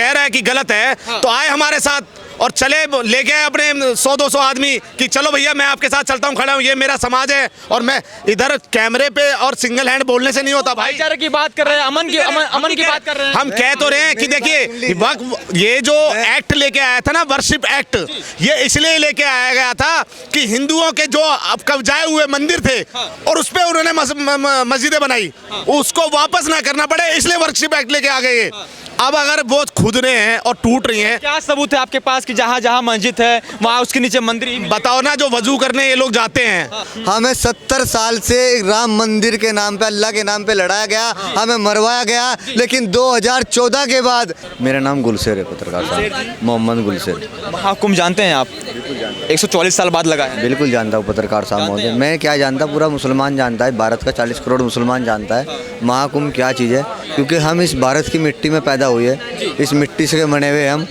कह रहा है कि गलत है तो आए हमारे साथ और चले लेके आए अपने 100-200 आदमी कि चलो भैया मैं आपके साथ चलता हूँ, खड़ा हूँ, ये मेरा समाज है। और मैं इधर कैमरे पे और सिंगल हैंड बोलने से नहीं होता भाई। भाईचारे की बात कर रहे हैं, अमन की बात कर रहे हैं। हम कह तो रहे हैं कि देखिए वक्त ये जो एक्ट लेके आया था ना, वर्शिप एक्ट, ये इसलिए लेके आया गया था कि हिंदुओं के जो अब कब्जाए हुए मंदिर थे और उस पर उन्होंने मस्जिदें बनाई, उसको वापस ना करना पड़े, इसलिए वर्शिप एक्ट लेके आ गए। अब अगर वो खुद रहे हैं और टूट रही हैं, क्या सबूत है आपके पास कि जहाँ जहाँ मस्जिद है वहाँ उसके नीचे मंदिर ही बताओ ना। जो वजू करने ये लोग जाते हैं, हमें 70 साल से राम मंदिर के नाम पे, अल्लाह के नाम पे लड़ाया गया, हमें मरवाया गया, लेकिन 2014 के बाद। मेरा नाम गुलशेर है, पत्रकार साहब, मोहम्मद गुलशेर। महाकुंभ जानते हैं आप? 144 साल बाद लगा है। बिल्कुल जानता हूँ पत्रकार साहब महोदय। मैं क्या जानता, पूरा मुसलमान जानता है, भारत का 40 करोड़ मुसलमान जानता है महाकुंभ क्या चीज़ है, क्योंकि हम इस भारत की मिट्टी में पैदा हुए हैं, इस मिट्टी से बने हुए हम,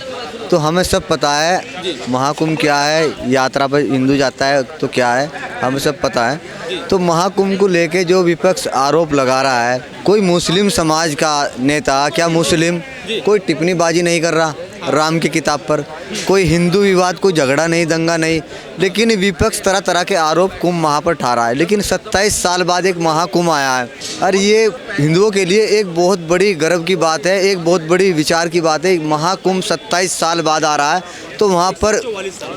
तो हमें सब पता है महाकुंभ क्या है, यात्रा पर हिंदू जाता है तो क्या है, हमें सब पता है। तो महाकुंभ को लेके जो विपक्ष आरोप लगा रहा है, कोई मुस्लिम समाज का नेता, क्या मुस्लिम कोई टिप्पणीबाजी नहीं कर रहा राम की किताब पर, कोई हिंदू विवाद, कोई झगड़ा नहीं, दंगा नहीं, लेकिन विपक्ष तरह तरह के आरोप कुंभ महा पर ठा रहा है। लेकिन 27 साल बाद एक महाकुंभ आया है और ये हिंदुओं के लिए एक बहुत बड़ी गर्व की बात है, एक बहुत बड़ी विचार की बात है। महाकुंभ 27 साल बाद आ रहा है, तो वहाँ पर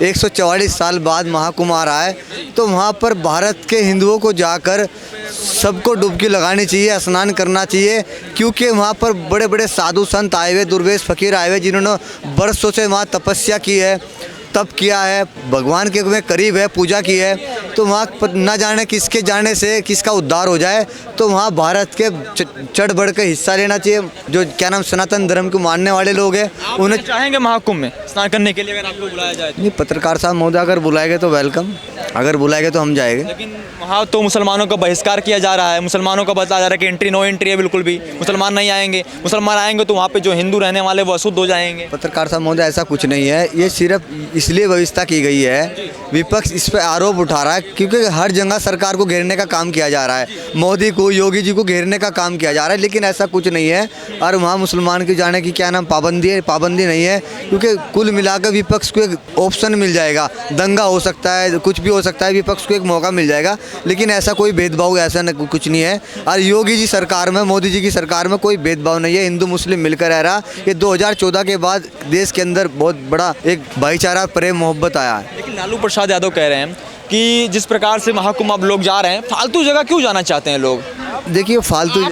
144 साल बाद महाकुंभ आ रहा है, तो वहाँ पर भारत के हिंदुओं को जाकर सबको डुबकी लगानी चाहिए, स्नान करना चाहिए, क्योंकि वहाँ पर बड़े बड़े साधु संत आए हुए, दुर्वेश फकीर आए हुए, जिन्होंने बरसों से वहाँ तपस्या की है, तप किया है, भगवान के में करीब है, पूजा की है। तो वहाँ न जाने किसके जाने से किसका उद्धार हो जाए, तो वहाँ भारत के चढ़ बढ़ के हिस्सा लेना चाहिए। जो क्या नाम सनातन धर्म को मानने वाले लोग हैं, उन्हें चाहेंगे महाकुंभ में स्नान करने के लिए अगर आपको बुलाया जाए? नहीं, पत्रकार साहब महोदय अगर बुलाएंगे तो वेलकम, अगर बुलाएंगे तो हम जाएंगे। लेकिन वहाँ तो मुसलमानों का बहिष्कार किया जा रहा है, मुसलमानों को बताया जा रहा है कि एंट्री नो एंट्री है, बिल्कुल भी मुसलमान नहीं आएंगे। मुसलमान आएंगे तो वहाँ पे जो हिंदू रहने वाले वो अशुद्ध हो जाएंगे। पत्रकार साहब महोदय ऐसा कुछ नहीं है, ये सिर्फ इसलिए व्यवस्था की गई है, विपक्ष इस पर आरोप उठा रहा है क्योंकि हर जगह सरकार को घेरने का काम किया जा रहा है, मोदी को, योगी जी को घेरने का काम किया जा रहा है, लेकिन ऐसा कुछ नहीं है। और वहाँ मुसलमान के जाने की क्या नाम पाबंदी है, पाबंदी नहीं है, क्योंकि कुल मिलाकर विपक्ष को एक ऑप्शन मिल जाएगा, दंगा हो सकता है, कुछ भी हो सकता है, विपक्ष को एक मौका मिल जाएगा, लेकिन ऐसा कोई भेदभाव ऐसा कुछ नहीं है। और योगी जी सरकार में, मोदी जी की सरकार में कोई भेदभाव नहीं है, हिंदू मुस्लिम मिलकर रह रहा। ये 2014 के बाद देश के अंदर बहुत बड़ा एक भाईचारा, प्रेम, मोहब्बत आया है। लेकिन लालू प्रसाद यादव कह रहे हैं कि जिस प्रकार से महाकुंभ अब लोग जा रहे हैं, फालतू जगह क्यों जाना चाहते हैं लोग? देखिए फालतू,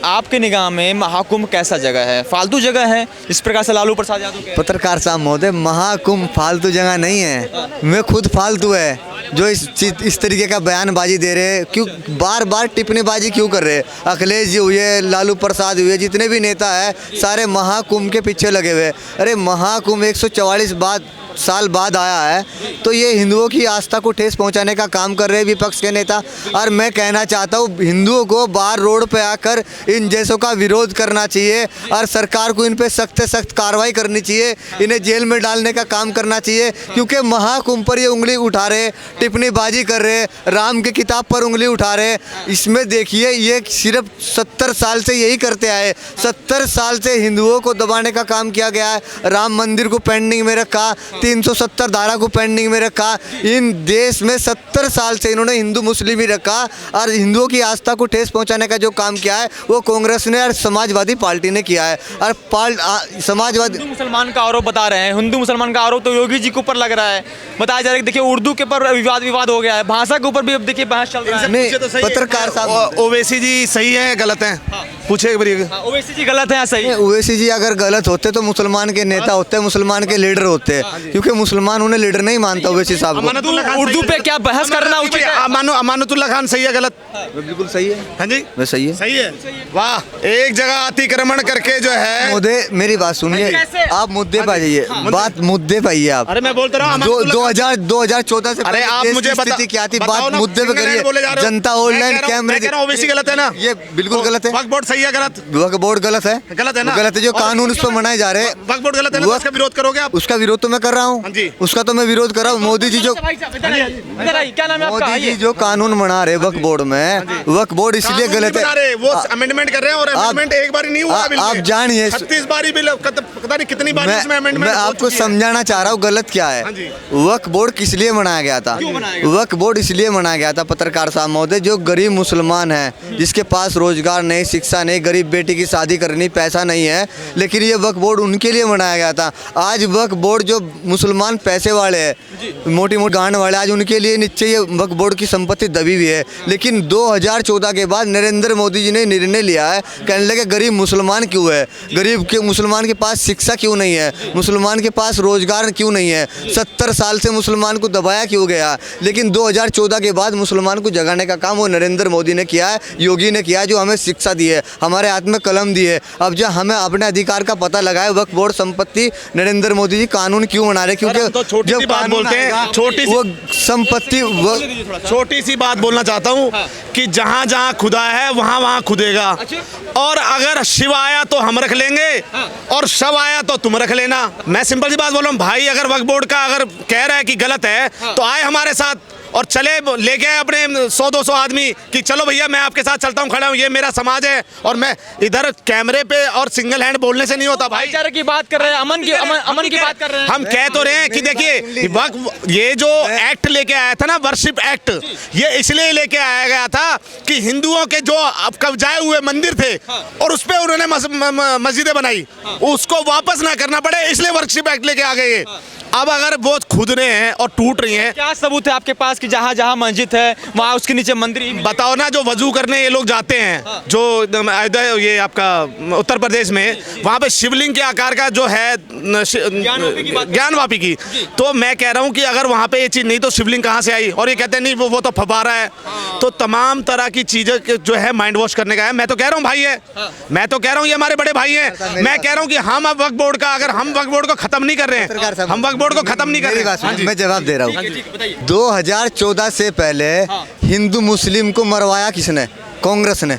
आपके निगाह में महाकुंभ कैसा जगह है? फालतू जगह है इस प्रकार से लालू प्रसाद यादव कह रहे हैं। पत्रकार साहब महोदय, महाकुंभ फालतू जगह नहीं है, मैं खुद फालतू है जो इस तरीके का बयानबाजी दे रहे हैं। क्यों बार बार टिप्पणीबाजी क्यों कर रहे हैं? अखिलेश जी हुए, लालू प्रसाद हुए, जितने भी नेता है सारे महाकुंभ के पीछे लगे हुए। अरे महाकुंभ 144 साल बाद आया है, तो ये हिंदुओं की आस्था को ठेस पहुंचाने का काम कर रहे हैं विपक्ष के नेता। और मैं कहना चाहता हूँ हिंदुओं को बाहर रोड पे आकर इन जैसों का विरोध करना चाहिए और सरकार को इन पे सख्त से सख्त कार्रवाई करनी चाहिए, इन्हें जेल में डालने का काम करना चाहिए, क्योंकि महाकुंभ पर ये उंगली उठा रहे, टिप्पणीबाजी कर रहे, राम की किताब पर उंगली उठा रहे। इसमें देखिए ये सिर्फ 70 साल से यही करते आए, 70 साल से हिंदुओं को दबाने का काम किया गया है, राम मंदिर को पेंडिंग में रखा, 370 धारा को पेंडिंग में रखा। इन देश में 70 साल से इन्होंने हिंदू मुस्लिम ही रखा और हिंदुओं की आस्था को ठेस पहुंचाने का जो काम किया है वो कांग्रेस ने और समाजवादी पार्टी ने किया है। और समाजवादी हिंदू मुसलमान का आरोप बता रहे हैं, हिंदू मुसलमान का आरोप तो योगी जी के ऊपर लग रहा है। बताया जा रहा है देखिए उर्दू के ऊपर विवाद हो गया है, भाषा के ऊपर भी अब देखिए बहस चल रहा है। नहीं, पत्रकार साहब, ओवैसी जी सही है गलत है? पूछे एक बार। ओवैसी जी गलत है या सही? ओवैसी जी अगर गलत होते तो मुसलमान के नेता होते, मुसलमान के लीडर होते, क्योंकि मुसलमान उन्हें लीडर नहीं मानता ओवैसी साहब को। उर्दू पे क्या बहस करना उचित है? अमानतुल्ला खान सही है गलत? बिल्कुल सही है। हाँ जी, मैं सही है। सही है। वाह, एक जगह अतिक्रमण करके जो है। मुद्दे, मेरी बात सुनिए, आप मुद्दे पे आइए, बात मुद्दे पे आइए आप। अरे मैं बोलता रहा हूँ 2014 से अरे आप मुझे स्थिति क्या थी, बात मुद्दे पे करिए। जनता ऑनलाइन कैमरे, ओवैसी गलत है ना? ये बिल्कुल गलत है। वक्फ बोर्ड सही है गलत? वक्फ बोर्ड गलत है, गलत है ना? गलत है। जो कानून उस पर मनाए जा रहे हैं, वक्फ बोर्ड गलत है ना, तो उसका विरोध करोगे आप? उसका विरोध तो मैं कर रहा रहा हाँ हूँ, जी। उसका तो मैं विरोध कर रहा हूँ। मोदी जी जो क्या नाम है आपका? मोदी जी जो कानून बना रहे वक्फ बोर्ड में, वक्फ बोर्ड इसलिए गलत है। वो अमेंडमेंट कर रहे हैं और अमेंडमेंट एक बार नहीं हुआ। आप जानिए, 36 बारी बिल, पता नहीं कितनी बारी इसमें मैं अमेंडमेंट। आपको समझाना चाह रहा हूँ गलत क्या हाँ जी। है। वक्फ बोर्ड किस लिए बनाया गया था? वक्फ बोर्ड इसलिए बनाया गया था पत्रकार साहब महोदय, जो गरीब मुसलमान है, जिसके पास रोजगार नहीं, शिक्षा नहीं, गरीब बेटी की शादी करनी, पैसा नहीं है, लेकिन ये वक्फ बोर्ड उनके लिए बनाया गया था। आज वक्फ बोर्ड जो मुसलमान पैसे वाले हैं, मोटी मोटी गांड वाले, आज उनके लिए नीचे ये वक्फ बोर्ड की संपत्ति दबी हुई है। लेकिन 2014 के बाद नरेंद्र मोदी जी ने निर्णय लिया है, कहने लगे गरीब मुसलमान क्यों है, गरीब के मुसलमान के पास शिक्षा क्यों नहीं है, मुसलमान के पास रोजगार क्यों नहीं है, 70 साल से मुसलमान को दबाया क्यों गया। लेकिन 2014 के बाद मुसलमान को जगाने का काम वो नरेंद्र मोदी ने किया है, योगी ने किया है, जो हमें शिक्षा दी है, हमारे हाथ में कलम दी है। अब जब हमें अपने अधिकार का पता लगा है, वक्फ बोर्ड संपत्ति नरेंद्र मोदी जी कानून क्यों बना रहे, क्योंकि तो छोटी सी बात बोलते हैं, छोटी सी वो संपत्ति छोटी सी बात बोलना चाहता हूँ कि जहाँ जहाँ खुदा है वहाँ वहाँ खुदेगा। और अगर शिव आया तो हम रख लेंगे और शव आया तो तुम रख लेना। मैं सिंपल सी बात बोल रहा हूँ भाई, अगर वक्फ बोर्ड का अगर कह रहा है कि गलत है तो आए हमारे साथ और चले, लेके आए अपने 100-200 आदमी कि चलो भैया मैं आपके साथ चलता हूँ, खड़ा हूँ, ये मेरा समाज है। और मैं इधर कैमरे पे और सिंगल हैंड बोलने से नहीं होता भाई। भाईचारे की बात कर रहे हैं, अमन की बात कर रहे हैं। हम कह तो रहे हैं कि देखिए वक्फ, ये जो एक्ट लेके आया था ना, वर्शिप एक्ट, ये इसलिए लेके आया गया था कि हिंदुओं के जो अब कब्जाए हुए मंदिर थे और उस पे उन्होंने मस्जिदें बनाई, उसको वापस ना करना पड़े, इसलिए वर्शिप एक्ट लेके आ गए। अब अगर वो खुद रहे हैं और टूट रही हैं, क्या सबूत है आपके पास कि जहाँ जहाँ मस्जिद है वहाँ उसके नीचे मंदिर? बताओ ना। जो वजू करने ये लोग जाते हैं, जो ये आपका उत्तर प्रदेश में, वहाँ पे शिवलिंग के आकार का जो है ज्ञानवापी की, तो मैं कह रहा हूँ कि अगर वहाँ पे ये चीज़ नहीं तो शिवलिंग कहाँ से आई? और ये कहते हैं नहीं वो तो फव्वारा है। तो तमाम तरह की चीज़ें जो है माइंड वॉश करने का है। मैं तो कह रहा हूँ भाई है, मैं तो कह रहा हूँ ये हमारे बड़े भाई हैं। मैं कह रहा हूँ कि हम अब वक्फ बोर्ड का, अगर हम वक्फ बोर्ड को खत्म नहीं कर रहे हैं, हम वक्फ बोर्ड को खत्म नहीं कर रहे हैं। मैं जवाब दे रहा हूँ। 2014 से पहले हिंदू मुस्लिम को मरवाया किसने? कांग्रेस ने।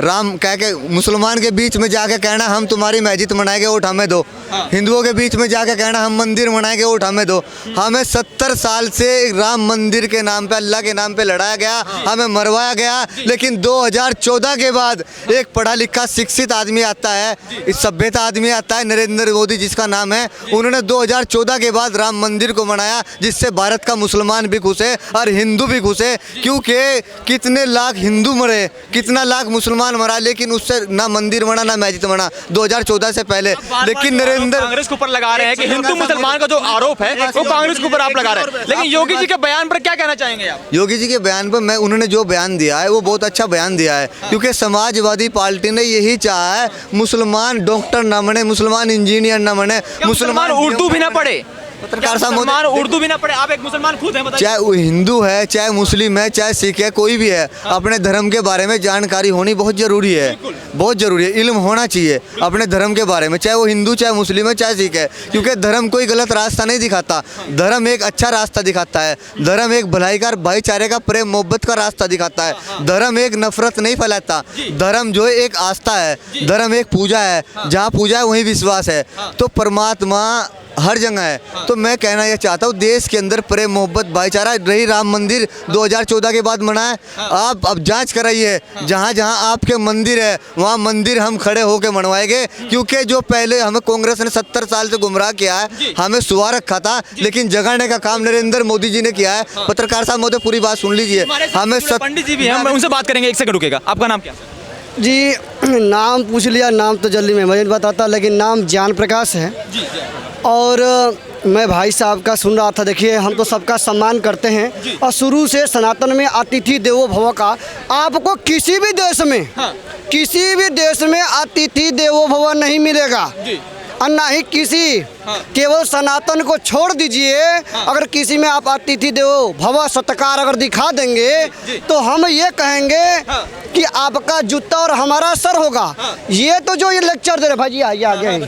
राम कह के मुसलमान के बीच में जाके कहना हम तुम्हारी मस्जिद बनाएंगे, वोट हमें दो। हिंदुओं के बीच में जाके कहना हम मंदिर बनाएंगे, वोट हमें दो। हमें 70 साल से राम मंदिर के नाम पे, अल्लाह के नाम पे लड़ाया गया, हमें मरवाया गया। लेकिन 2014 के बाद एक पढ़ा लिखा शिक्षित आदमी आता है, इस सभ्यता आदमी आता है, नरेंद्र मोदी जिसका नाम है, उन्होंने 2014 के बाद राम मंदिर को बनाया, जिससे भारत का मुसलमान भी खुश है और हिंदू भी खुश है। क्योंकि कितने लाख हिंदू मरे, कितना लाख मुसलमान मरा, लेकिन उससे ना मंदिर बना ना मस्जिद बना 2014 से पहले। लेकिन नरेंद्र कांग्रेस के ऊपर लगा रहे हैं कि हिंदू मुसलमान का जो आरोप है वो कांग्रेस के ऊपर आप लगा रहे हैं, लेकिन योगी जी के बयान पर क्या कहना चाहेंगे आप? योगी जी के बयान पर मैं, उन्होंने जो बयान दिया है वो बहुत अच्छा बयान दिया है, क्योंकि समाजवादी पार्टी ने यही चाहा है मुसलमान डॉक्टर ना बने, मुसलमान इंजीनियर ना बने, मुसलमान उर्दू भी ना पढ़े, पत्रकार साहब मुसलमान उर्दू भी ना पढ़े। आप एक मुसलमान खुद हैं, बताइए। चाहे वो हिंदू है, चाहे मुस्लिम है, चाहे सिख है, कोई भी है, अपने धर्म के बारे में जानकारी होनी बहुत जरूरी है, बहुत जरूरी है। इल्म होना चाहिए अपने धर्म के बारे में, चाहे वो हिंदू, चाहे मुस्लिम है, चाहे सिख है। क्योंकि धर्म कोई गलत रास्ता नहीं दिखाता, धर्म एक अच्छा रास्ता दिखाता है। धर्म एक भलाई का, भाईचारे का, प्रेम मोहब्बत का रास्ता दिखाता है। धर्म एक नफरत नहीं फैलाता। धर्म जो है एक आस्था है, धर्म एक पूजा है, जहाँ पूजा है वहीं विश्वास है। तो परमात्मा हर जगह है। तो मैं कहना यह चाहता हूँ देश के अंदर प्रेम मोहब्बत भाईचारा रही। राम मंदिर 2014 के बाद बना है, आप अब जांच कराइए, जहाँ जहाँ आपके मंदिर है वहाँ मंदिर हम खड़े होकर बनवाएंगे। क्योंकि जो पहले हमें कांग्रेस ने 70 साल से गुमराह किया है, हमें सुहा रखा था, लेकिन जगाने का काम नरेंद्र मोदी जी ने किया है। पत्रकार साहब मोदी पूरी बात सुन लीजिए। हमें पंडित जी भी हैं, उनसे बात करेंगे, एक सेकंड रुकेगा। आपका नाम क्या? जी नाम पूछ लिया, नाम तो जल्दी में मुझे बताता, लेकिन नाम ज्ञान प्रकाश है। और मैं भाई साहब का सुन रहा था। देखिए हम तो सबका सम्मान करते हैं और शुरू से सनातन में अतिथि देवो भव का, आपको किसी भी देश में किसी भी देश में अतिथि देवो भव नहीं मिलेगा और ना ही किसी, केवल सनातन को छोड़ दीजिए। अगर किसी में आप अतिथि देवो भव सत्कार अगर दिखा देंगे तो हम ये कहेंगे कि आपका जूता और हमारा सर होगा। ये तो जो ये लेक्चर दे रहे भाई जी, आइए आगे।